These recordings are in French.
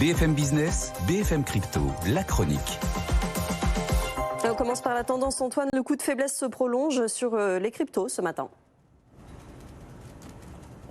BFM Business, BFM Crypto, la chronique. On commence par la tendance, Antoine. Le coup de faiblesse se prolonge sur les cryptos ce matin.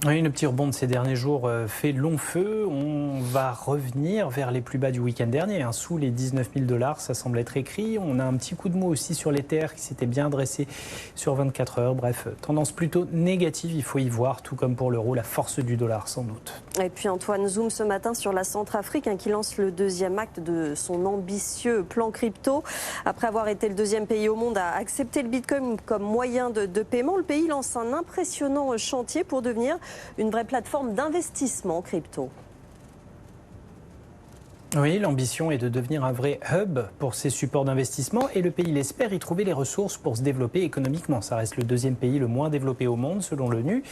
Oui, le petit rebond de ces derniers jours fait long feu. On va revenir vers les plus bas du week-end dernier, sous les 19 000 $, ça semble être écrit. On a un petit coup de mou aussi sur l'Ether qui s'était bien dressé sur 24 heures. Bref, tendance plutôt négative, il faut y voir, tout comme pour l'euro, la force du dollar sans doute. Et puis Antoine, zoom ce matin sur la Centrafrique qui lance le deuxième acte de son ambitieux plan crypto. Après avoir été le deuxième pays au monde à accepter le Bitcoin comme moyen de paiement, le pays lance un impressionnant chantier pour devenir une vraie plateforme d'investissement crypto. Oui, l'ambition est de devenir un vrai hub pour ces supports d'investissement et le pays l'espère y trouver les ressources pour se développer économiquement. Ça reste le deuxième pays le moins développé au monde selon l'ONU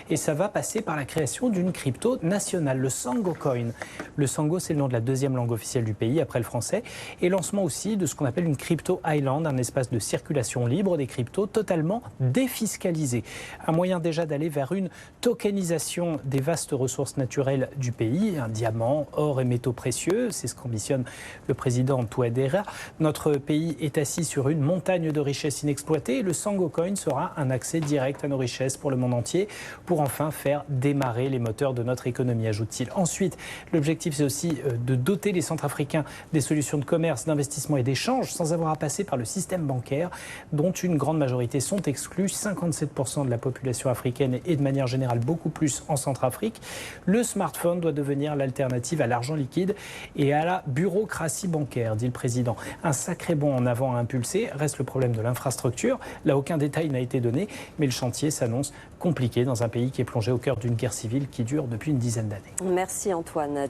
et ça va passer par la création d'une crypto nationale, le Sango Coin. Le Sango, c'est le nom de la deuxième langue officielle du pays après le français et lancement aussi de ce qu'on appelle une crypto island, un espace de circulation libre des cryptos totalement défiscalisé. Un moyen déjà d'aller vers une tokenisation des vastes ressources naturelles du pays, un diamant, or et métaux précieux. C'est ce qu'ambitionne le président Touadéra. Notre pays est assis sur une montagne de richesses inexploitées et le Sango Coin sera un accès direct à nos richesses pour le monde entier pour enfin faire démarrer les moteurs de notre économie, ajoute-t-il. Ensuite, l'objectif c'est aussi de doter les Centrafricains des solutions de commerce, d'investissement et d'échange sans avoir à passer par le système bancaire dont une grande majorité sont exclus. 57% de la population africaine et de manière générale beaucoup plus en Centrafrique. Le smartphone doit devenir l'alternative à l'argent liquide et à la bureaucratie bancaire, dit le président. Un sacré bond en avant à impulser. Reste le problème de l'infrastructure. Là, aucun détail n'a été donné, mais le chantier s'annonce compliqué dans un pays qui est plongé au cœur d'une guerre civile qui dure depuis une dizaine d'années. Merci Antoine.